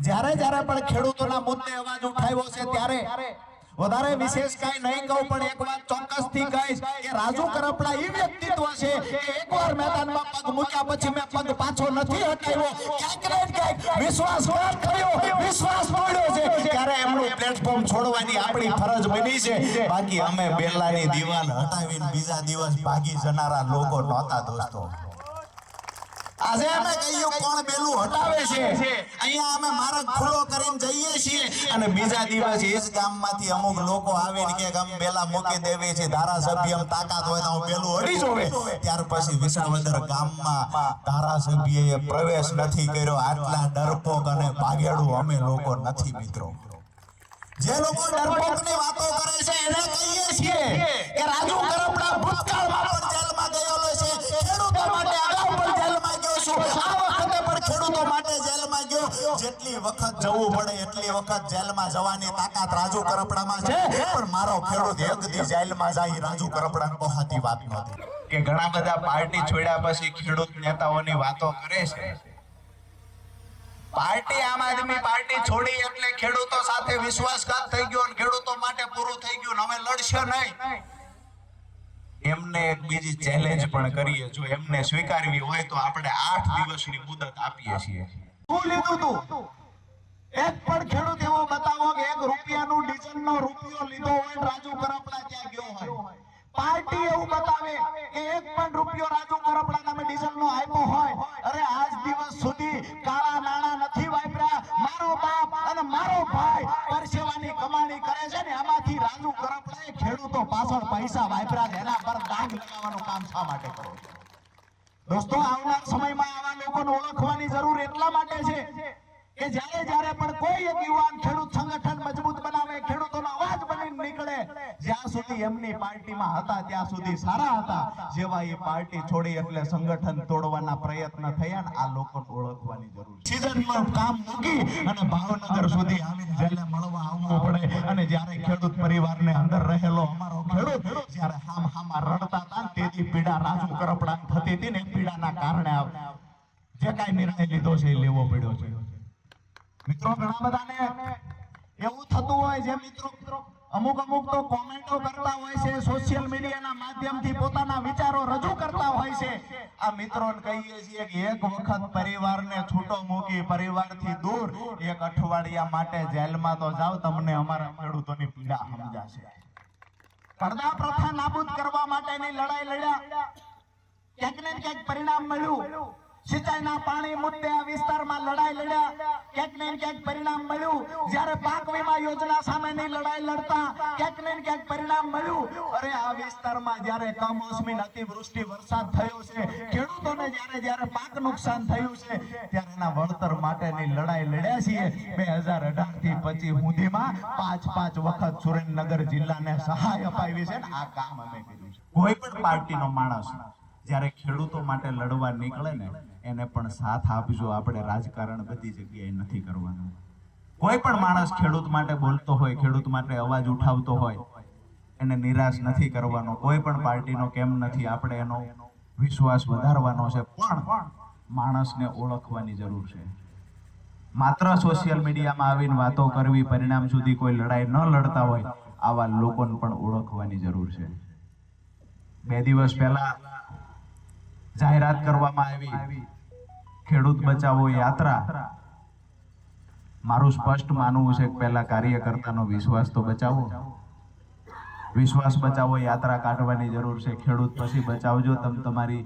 જ્યારે જ્યારે પણ ખેડૂતોના મુદ્દે અવાજ ઉઠાવ્યો છે ત્યારે વધારે વિશેષ કાંઈ નહીં કહું, પણ એક વાત ચોક્કસથી કહીશ કે રાજુ કરપડા એ વ્યક્તિત્વ છે કે એકવાર મેદાનમાં પગ મૂક્યા પછી મેં પગ પાછો નથી હટાવ્યો. ક્યાંક ને ક્યાંક વિશ્વાસઘાત કર્યો, વિશ્વાસ તોડ્યો છે ત્યારે એમનું પ્લેટફોર્મ છોડવાની આપણી ફરજ બની છે. બાકી અમે બેલાની દીવાલ હટાવીને બીજા દિવસ ભાગી જનારા લોકો નહોતા દોસ્તો. આજે અમે કહ્યું કોણ બેલું હટાવે છે, અહીંયા અમે માર્ગ ખુલ્લો કરીને જઈએ છીએ અને બીજા દિવસ એ જ ગામમાંથી અમુક લોકો આવીને કે અમે બેલા મૂકી દેવી છે, ધારાસભ્ય તાકાત હોય તો બેલું હટી જોવે. ત્યાર પછી વિસાવદર ગામમાં ધારાસભ્યએ પ્રવેશ નથી કર્યો. આટલા ડરપોક અને ભાગેડું અમે લોકો નથી મિત્રો. જે લોકો ડરપોકની વાતો કરે છે એને કહીએ છીએ કે રાજુ કરપડા ભૂતકાળમાં પણ જેલમાં ગયેલો છે, ખેડૂતો માટે અગાઉ પણ જેલમાં ગયો છું, આ વખતે પણ ખેડૂતો માટે જેલમાં ગયો. જેટલી વખત જવું પડે એટલી વખત જેલમાં જવાની તાકાત રાજુ કરપડામાં છે, પણ મારો ખેડૂત એક દી જેલમાં જાય રાજુ કરપડાને બહાતી વાત નહોતી. કે ઘણા બધા પાર્ટી છોડ્યા પછી ખેડૂત નેતાઓની વાતો કરે છે. પાર્ટી આમ આદમી પાર્ટી છોડી એટલે ખેડૂતો સાથે વિશ્વાસઘાત થઈ ગયો અને ખેડૂતો માટે પૂરું થઈ ગયું, હવે લડશે નહીં. એમને એક બીજી ચેલેન્જ પણ કરીએ, જો એમને સ્વીકારવી હોય તો આપણે 8 દિવસની મુદત આપીએ છીએ. શું લીધું તું? એક પણ ખેડૂત એવો બતાવો કે 1 રૂપિયાનું ડીઝલનો રૂપિયો લીધો હોય રાજુ કરપડા ત્યાં ગયો હોય. પાર્ટી એવું બતાવે કે 1 પણ રૂપિયો રાજુ કરપડા નામે ડીઝલનો આપ્યો હોય. અરે આજ દિવસ સુધી કાળા નાણાં નથી વાપર્યા. મારો બાપ અને મારો ભાઈ પરસેવાની કમાણી કરે છે ને, આમાંથી રાજુ કરપડાએ ખેડૂતો પાછળ પૈસા વાપર્યા, એના પર દાગ લગાવવાનું કામ શા માટે કરો છો? દોસ્તો, આવનાર સમયમાં આવા લોકોને ઓળખવાની જરૂર એટલા માટે છે કે જ્યારે જ્યારે પણ કોઈ એક યુવાન ખેડૂત સંગઠન મજબૂત બનાવે, ખેડૂતોનો અવાજ બનીને નીકળે, જ્યાં સુધી એમની પાર્ટીમાં હતા ત્યાં સુધી સારા હતા. જેવા એ પાર્ટી છોડી એટલે સંગઠન તોડવાના પ્રયત્ન થયા ને, આ લોકોને ઓળખવાની જરૂર છે. સીઝનમાં કામ મૂકી અને ભાવનગર સુધી આવીને જેલે મળવા આવવું પડે અને જ્યારે ખેડૂત પરિવારને અંદર રહેલો અમારો ખેડૂત જ્યારે હામા રડતા હતા તેથી પીડા રાજુ કરપડાને થતી હતી ને, પીડાના કારણે જે કાંઈ નિર્ણય લીધો છે એ લેવો પડ્યો છે. મિત્રો, ઘણા બધાને એવું થતું હોય છે મિત્રો, અમુક તો કોમેન્ટો કરતા હોય છે, સોશિયલ મીડિયાના માધ્યમથી પોતાના વિચારો રજૂ કરતા હોય છે. આ મિત્રોને કહીએ છીએ કે એક વખત પરિવારને છૂટો મૂકી પરિવારથી દૂર 1 અઠવાડિયા માટે જેલમાં તો જાઓ, તમને અમારા ખેડૂતોની પીડા સમજાશે. કરદા પ્રથા નાબૂદ કરવા માટેની લડાઈ લડ્યા, ક્યાંક ને ક્યાંક પરિણામ મળ્યું. સિંચાઈના પાણી મુદ્દે આ વિસ્તારમાં લડાઈ લડ્યા, ક્યાંક ને ક્યાંક પરિણામ મળ્યું. જ્યારે પાક વીમા યોજના સામેની લડાઈ લડતા ક્યાંક ને ક્યાંક પરિણામ મળ્યું. અરે આ વિસ્તારમાં જ્યારે કમોસમી અતિવૃષ્ટિ વરસાદ થયો છે, ખેડૂતોને જ્યારે પાક નુકસાન થયું છે, ત્યારે એના વળતર માટેની લડાઈ લડ્યા છીએ. 2018 થી 25 સુધીમાં 5 વખત સુરેન્દ્રનગર જિલ્લાને સહાય અપાવી છે. આ કામ અમે કર્યું છે. કોઈ પણ પાર્ટીનો માણસ જ્યારે ખેડૂતો માટે લડવા નીકળે ને, એને પણ સાથ આપજો. આપણે રાજકારણ બધી જગ્યાએ નથી કરવાનું. કોઈ પણ માણસ ખેડૂત માટે બોલતો હોય, ખેડૂત માટે અવાજ ઉઠાવતો હોય, એને નિરાશ નથી કરવાનો. કોઈ પણ પાર્ટીનો કેમ નથી, આપણે એનો વિશ્વાસ વધારવાનો છે, પણ માણસને ઓળખવાની જરૂર છે. માત્ર સોશિયલ મીડિયામાં આવીને વાતો કરવી, પરિણામ સુધી કોઈ લડાઈ ન લડતા હોય, આવા લોકોને પણ ઓળખવાની જરૂર છે. 2 દિવસ પહેલા જાહેરાત કરવામાં આવી ખેડૂત બચાવો યાત્રા. મારું સ્પષ્ટ માનવું છે કે પહેલા કાર્યકર્તાનો વિશ્વાસ તો બચાવો. વિશ્વાસ બચાવો યાત્રા કાઢવાની જરૂર છે. ખેડૂત પછી બચાવજો. તમે તમારી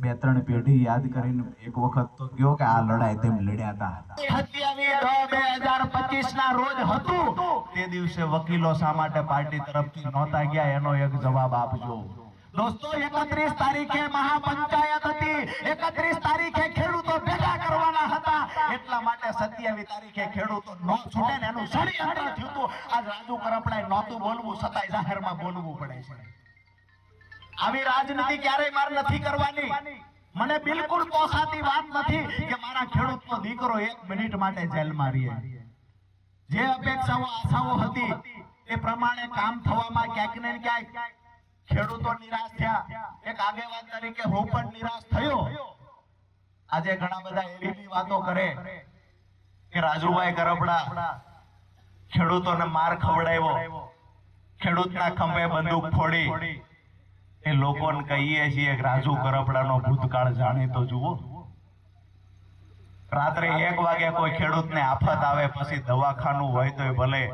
2-3 પેઢી યાદ કરીને એક વખત તો કહો કે આ લડાઈ તેમ લડ્યા હતા. 27/10/2025 ના રોજ હતું તે દિવસે વકીલો શા માટે પાર્ટી તરફથી નહોતા ગયા, એનો એક જવાબ આપજો. દોસ્તો, 31 તારીખે મહાપંચાયત હતી, 31 તારીખે ખેડૂતો ભેગા કરવાના હતા, એટલા માટે 27 તારીખે ખેડૂતો ન છૂટે ને એનું ષડયંત્ર થયું હતું. આજ રાજુ કરપડાએ નહોતું બોલવું છતાંય જાહેરમાં બોલવું પડે છે. આવી રાજનીતિ ક્યારેય માર નથી કરવાની. મને બિલકુલ પોસાતી વાત નથી કે મારા ખેડૂતનો દીકરો 1 મિનિટ માટે જેલમાં રહે. જે અપેક્ષાઓ આશાઓ હતી એ પ્રમાણે કામ થવામાં ક્યાંક ને ક્યાંક ખેડૂતો નિરાશ થયા. એક આગેવાન તરીકે હું પણ નિરાશ થયો. આજે ઘણા બધા એવી વાતો કરે કે રાજુભાઈ કરપડા ખેડૂતોને માર ખવડાવ્યો, ખેડૂતના ખંભે બંદૂક ફોડી, એ લોકોને કહીએ છીએ કે રાજુ કરપડાનો ભૂતકાળ જાણીતો જુઓ. રાત્રે 1 વાગે કોઈ ખેડૂતને આફત આવે, પછી દવાખાનું હોય તો ભલે,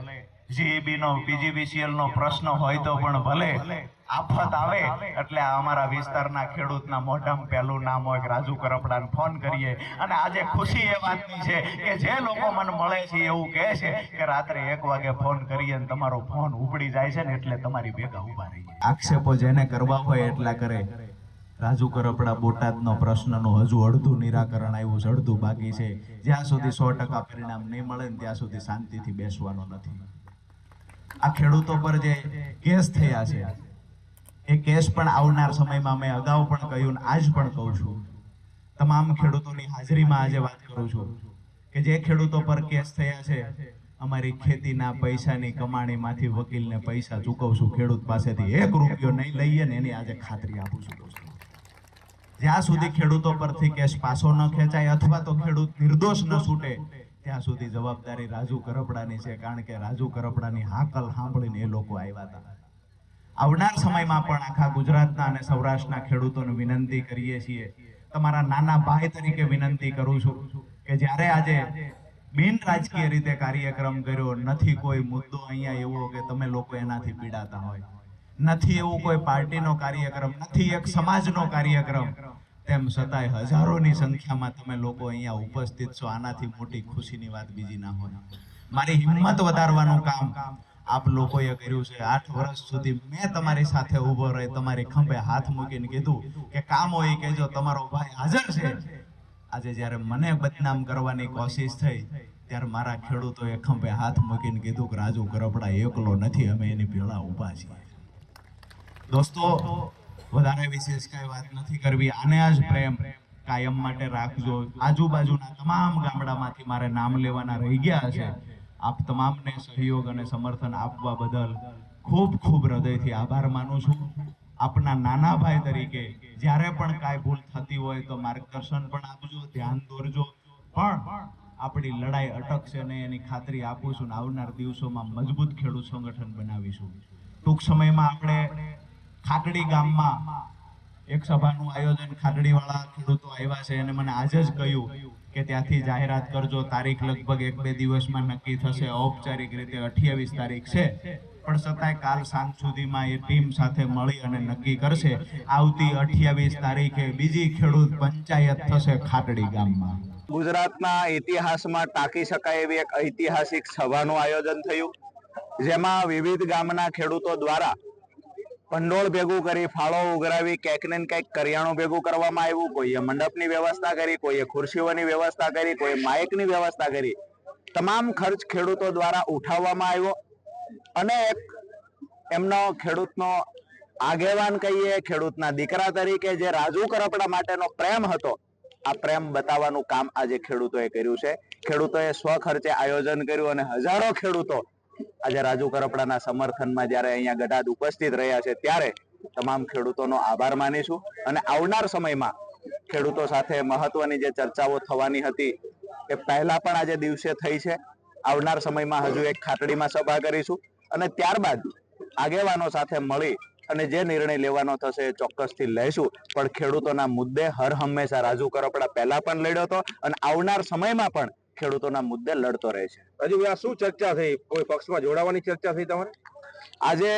જીઈબી નો પીજીવીસીએલ નો પ્રશ્ન હોય તો પણ ભલે, આફત આવે એટલે અમારા વિસ્તારના ખેડૂતના મોઢામાં પહેલું નામ હોય કે રાજુ કરપડાને ફોન કરીએ. અને આજે ખુશી એ વાતની છે કે જે લોકો મને મળે છે એવું કહે છે કે રાત્રે 1 વાગે ફોન કરીએ અને તમારો ફોન ઉપડી જાય છે ને એટલે તમારી ભેગા ઉભા રહીએ. આક્ષેપો જેને કરવા હોય એટલા કરે. રાજુ કરપડા બોટાદનો પ્રશ્નનું હજુ અડધું નિરાકરણ આવ્યું છે, અડધું બાકી છે. જ્યાં સુધી 100% પરિણામ નહીં મળે ને ત્યાં સુધી શાંતિથી બેસવાનો નથી. આ ખેડૂતો પર જે કેસ થયા છે એ કેસ પણ આવનાર સમયમાં મેં અગાઉ પણ કહ્યું ને આજ પણ કહું છું, તમામ ખેડૂતોની હાજરીમાં આજે વાત કરું છું કે જે ખેડૂતો પર કેસ થયા છે, અમારી ખેતીના પૈસાની કમાણીમાંથી વકીલને પૈસા ચૂકવશું. ખેડૂત પાસેથી 1 રૂપિયો નહીં લઈએ ને એની આજે ખાતરી આપું છું દોસ્તો. જ્યાં સુધી ખેડૂતો પરથી કેસ પાછો ન ખેંચાય અથવા તો ખેડૂત નિર્દોષ ન છૂટે ત્યાં સુધી જવાબદારી રાજુ કરપડાની છે. કારણ કે રાજુ કરપડાની હાકલ સાંભળીને એ લોકો આવ્યા હતા. આવનાર સમયમાં પણ આખા ગુજરાતના અને સૌરાષ્ટ્રના ખેડૂતોને વિનંતી કરીએ છીએ, તમારા નાના ભાઈ તરીકે વિનંતી કરું છું કે જ્યારે આજે બિન રાજકીય રીતે કાર્યક્રમ કર્યો નથી, કોઈ મુદ્દો અહીંયા એવો કે તમે લોકો એનાથી પીડાતા હોય, નથી એવું કોઈ પાર્ટીનો કાર્યક્રમ, નથી એક સમાજનો કાર્યક્રમ, તેમ છતાંય હજારોની સંખ્યામાં તમે લોકો અહીંયા ઉપસ્થિત છો. આનાથી મોટી ખુશીની વાત બીજી ના હોય. મારી હિંમત વધારવાનું કામ આપ લોકોએ કર્યું છે. 8 વર્ષ સુધી મેં તમારી સાથે ઊભો રહી, તમારી ખંભે હાથ મૂકીને કીધું કે કામ હોય કહેજો, તમારો ભાઈ હાજર છે. આજે જ્યારે મને બદનામ કરવાની કોશિશ થઈ ત્યારે મારા ખેડૂતોએ ખંભે હાથ મૂકીને કીધું કે રાજુ કરપડા એકલો નથી, અમે એની ભેળા ઊભા છીએ. દોસ્તો, વધારે વિશેષ કઈ વાત નથી કરવી. આને જ પ્રેમ કાયમ માટે રાખજો. આજુબાજુના તમામ ગામડામાંથી મારે નામ લેવાના રહી ગયા છે. આપ તમામને સહયોગ અને સમર્થન આપવા બદલ ખૂબ ખૂબ હૃદયથી આભાર માનું છું. આપના નાના ભાઈ તરીકે જ્યારે પણ કાંઈ ભૂલ થતી હોય તો માર્ગદર્શન પણ આપજો, ધ્યાન દોરજો, પણ આપણી લડાઈ અટકશે નહીં એની ખાતરી આપું છું. આવનાર દિવસોમાં મજબૂત ખેડૂત સંગઠન બનાવીશું. ટૂંક સમયમાં આપણે ખાટડી ગામમાં એક સભાનું આયોજન, ખાટડીવાળા ખેડૂતો આવ્યા છે અને મને આજે જ કહ્યું કે ત્યાંથી જાહેરાત કરજો. તારીખ લગભગ 1-2 દિવસમાં નક્કી થશે. ઔપચારિક રીતે 28 તારીખ છે, પણ છતાંય કાલ સાંજ સુધીમાં એ ટીમ સાથે મળી અને નક્કી કરશે. આવતી 28 તારીખે બીજી ખેડૂત પંચાયત થશે ખાટડી ગામમાં. ગુજરાતના ઇતિહાસમાં ટાંકી શકાય એવી એક ઐતિહાસિક સભાનું આયોજન થયું, જેમાં વિવિધ ગામના ખેડૂતો દ્વારા ભંડોળ ભેગું કરી, ફાળો ઉઘરાવી, ક્યાંક ને ક્યાંક કરિયાણું ભેગું કરવામાં આવ્યું. કોઈએ મંડપની વ્યવસ્થા કરી, કોઈએ ખુરશીઓની વ્યવસ્થા કરી, કોઈએ માઇકની વ્યવસ્થા કરી. તમામ ખર્ચ ખેડૂતો દ્વારા ઉઠાવવામાં આવ્યો અને એમનો ખેડૂતનો આગેવાન કહીએ, ખેડૂતના દીકરા તરીકે જે રાજુ કરપડા માટેનો પ્રેમ હતો, આ પ્રેમ બતાવવાનું કામ આજે ખેડૂતોએ કર્યું છે. ખેડૂતોએ સ્વખર્ચે આયોજન કર્યું અને હજારો ખેડૂતો આજે રાજુ કરપડાના સમર્થનમાં જ્યારે અહીંયા ગઢાદ ઉપસ્થિત રહ્યા છે, ત્યારે તમામ ખેડૂતોનો આભાર માનીશું. અને આવનાર સમયમાં ખેડૂતો સાથે મહત્વની જે ચર્ચાઓ થવાની હતી એ પહેલા પણ આજે દિવસે થઈ છે. આવનાર સમયમાં હજુ એક ખાટડીમાં સભા કરીશું અને ત્યારબાદ આગેવાનો સાથે મળી અને જે નિર્ણય લેવાનો થશે એ ચોક્કસથી લઈશું. પણ ખેડૂતોના મુદ્દે હર હંમેશા રાજુ કરપડા પહેલા પણ લડ્યો હતો અને આવનાર સમયમાં પણ ખેડૂતોના મુદ્દે લડતો રહે છે. હજી આ શું ચર્ચા થઈ? કોઈ પક્ષમાં જોડાવાની ચર્ચા થઈ તમારે? આજે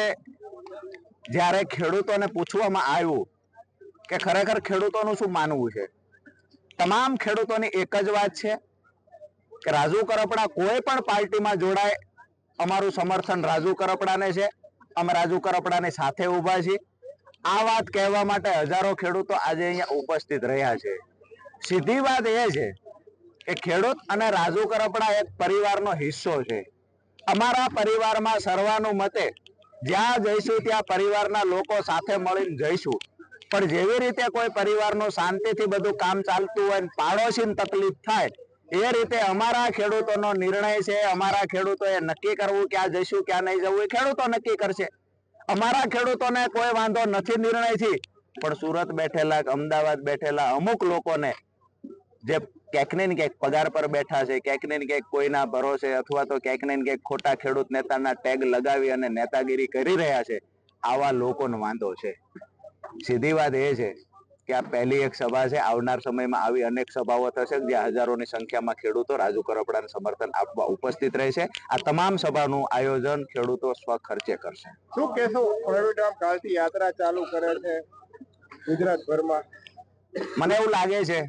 જ્યારે ખેડૂતોને પૂછવામાં આવ્યું કે ખરેખર ખેડૂતોનું શું માનવું છે, તમામ ખેડૂતોની એક જ વાત છે કે રાજુ કરપડા કોઈ પણ પાર્ટીમાં જોડાય, અમારું સમર્થન રાજુ કરપડાને છે, અમે રાજુ કરપડાની સાથે ઊભા છીએ. આ વાત કહેવા માટે હજારો ખેડૂતો આજે અહીંયા ઉપસ્થિત રહ્યા છે. સીધી વાત એ છે કે ખેડૂત અને રાજુ કરપડા એક પરિવારનો હિસ્સો છે. અમારા પરિવારમાં સર્વાનુમતે જ્યાં જઈશું ત્યાં પરિવારના લોકો સાથે મળીને જઈશું. પણ જેવી રીતે કોઈ પરિવારનું શાંતિથી બધું કામ ચાલતું હોય, પાડોશીને તકલીફ થાય, એ રીતે અમારા ખેડૂતોનો નિર્ણય છે. અમારા ખેડૂતોએ નક્કી કરવું ક્યાં જઈશું ક્યાં નહીં જવું, એ ખેડૂતો નક્કી કરશે. અમારા ખેડૂતોને કોઈ વાંધો નથી નિર્ણયથી, પણ સુરત બેઠેલા, અમદાવાદ બેઠેલા અમુક લોકોને જે ક્યાંક ને ક્યાંક પગાર પર બેઠા છે, ક્યાંક ને ક્યાંક કોઈના ભરોસે અથવા તો ક્યાંક ને ક્યાંક ખોટા ખેડૂત નેતાના ટેગ લગાવી અને નેતાગીરી કરી રહ્યા છે, આવા લોકોનો વાંધો છે. સીધી વાત એ છે કે આ પહેલી એક સભા છે. આવનાર સમયમાં આવી અનેક સભાઓ થશે જ્યાં હજારોની સંખ્યામાં ખેડૂતો રાજુ કરપડાને સમર્થન આપવા ઉપસ્થિત રહેશે. આ તમામ સભાનું આયોજન ખેડૂતો સ્વખર્ચે કરશે. શું કહેશો? પ્રવીણ કાલથી યાત્રા ચાલુ કરે છે ગુજરાતભરમાં. મને એવું લાગે છે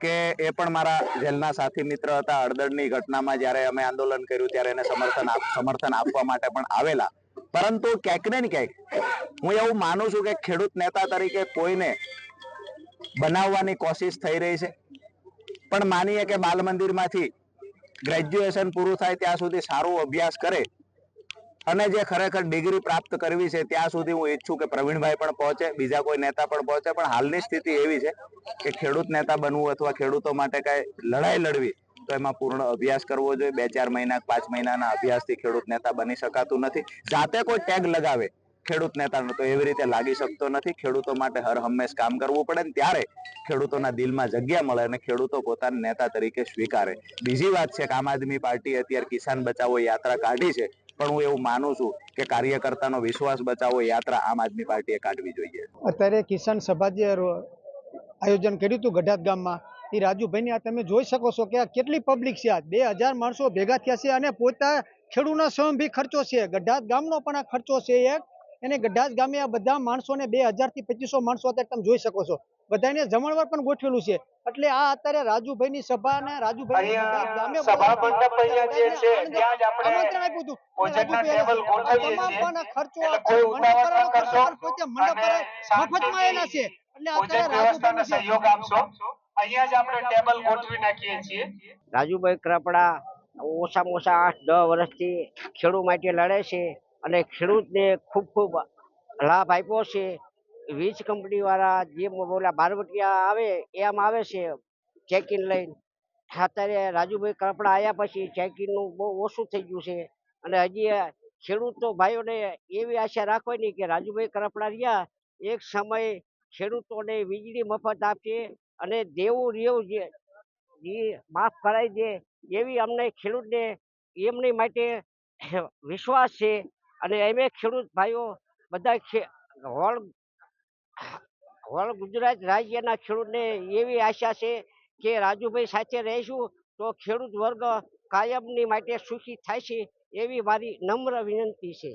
કે એ પણ મારા જેલના સાથી મિત્ર હતા. હળદરની ઘટનામાં જ્યારે અમે આંદોલન કર્યું ત્યારે એને સમર્થન આપવા માટે પણ આવેલા. પરંતુ ક્યાંક ને ક્યાંક હું એવું માનું છું કે ખેડૂત નેતા તરીકે કોઈને બનાવવાની કોશિશ થઈ રહી છે. પણ માનીએ કે બાલ મંદિરમાંથી ગ્રેજ્યુએશન પૂરું થાય ત્યાં સુધી સારો અભ્યાસ કરે અને જે ખરેખર ડિગ્રી પ્રાપ્ત કરવી છે ત્યાં સુધી હું ઈચ્છું કે પ્રવીણભાઈ પણ પહોંચે, બીજા કોઈ નેતા પણ પહોંચે. પણ હાલની સ્થિતિ એવી છે કે ખેડૂત નેતા બનવું અથવા ખેડૂતો માટે કઈ લડાઈ લડવી તો એમાં પૂર્ણ અભ્યાસ કરવો જોઈએ. 2-4 મહિના 5 મહિનાના અભ્યાસથી ખેડૂત નેતા બની શકાતું નથી. જાતે કોઈ ટેગ લગાવે ખેડૂત નેતાનો તો એવી રીતે લાગી શકતો નથી. ખેડૂતો માટે હર હંમેશ કામ કરવું પડે ને ત્યારે ખેડૂતોના દિલમાં જગ્યા મળે અને ખેડૂતો પોતાના નેતા તરીકે સ્વીકારે. બીજી વાત છે કે આમ આદમી પાર્ટી અત્યારે કિસાન બચાવો યાત્રા કાઢી છે, પણ હું એવું માનું છું કે કાર્યકર્તાનો વિશ્વાસ બચાવો યાત્રા આમ આદમી પાર્ટીએ કાઢવી જોઈએ. અત્યારે કિસાન સભા જે આયોજન કર્યું હતું ગઢાત ગામમાં, એ રાજુભાઈની આ તમે જોઈ શકો છો કે આ કેટલી પબ્લિક છે. આ 2000 માણસો ભેગા થયા છે અને પોતા ખેડૂતનો સ્વયં બી ખર્ચો છે. ગઢાત ગામનો પણ આ ખર્ચો છે એક. એને ગઢાત ગામે આ બધા માણસોને 2000 થી 2500 માણસો અત્યારે તમે જોઈ શકો છો. બધાને જમણવાર પણ ગોઠવેલું છે. એટલે આ અત્યારે રાજુભાઈની સભા અને રાજુભાઈ ગામે સભા મંડપ અહીંયા જે છે ત્યાં જ આપણે આમંત્રણ આપ્યું હતું. ભોજનના ટેબલ ગોઠવીએ છીએ. એટલે કોઈ ઉતાવળ ન કરશો અને મફતમાં એના છે. એટલે અત્યારે રાજુભાઈને સહયોગ આપશો. અહીંયા જ આપણે ટેબલ ગોઠવી નાખીએ છીએ. રાજુભાઈ કરપડા ઓછામાં ઓછા 8-10 વર્ષથી ખેડૂત માટે લડે છે અને ખેડૂતને ખૂબ ખૂબ લાભ આપ્યો છે. વીજ કંપની વાળા જે બોલા બારવટિયા આવે એમ આવે છે ચેકિન લઈને. અત્યારે રાજુભાઈ કરપડા આવ્યા પછી ચેકિનનું બહુ ઓછું થઈ ગયું છે અને હજી ખેડૂતો ભાઈઓને એવી આશા રાખવાની કે રાજુભાઈ કરપડા રહ્યા એક સમય ખેડૂતોને વીજળી મફત આપશે અને દેવું રહ્યું જે માફ કરાવી દે એવી અમને ખેડૂતને એમની માટે વિશ્વાસ છે. અને એમે ખેડૂત ભાઈઓ બધા હોલ ગુજરાત રાજ્યના ખેડૂતને એવી આશા છે કે રાજુભાઈ સાથે રહીશું તો ખેડૂત વર્ગ કાયમની માટે સુખી થાય છે એવી મારી નમ્ર વિનંતી છે.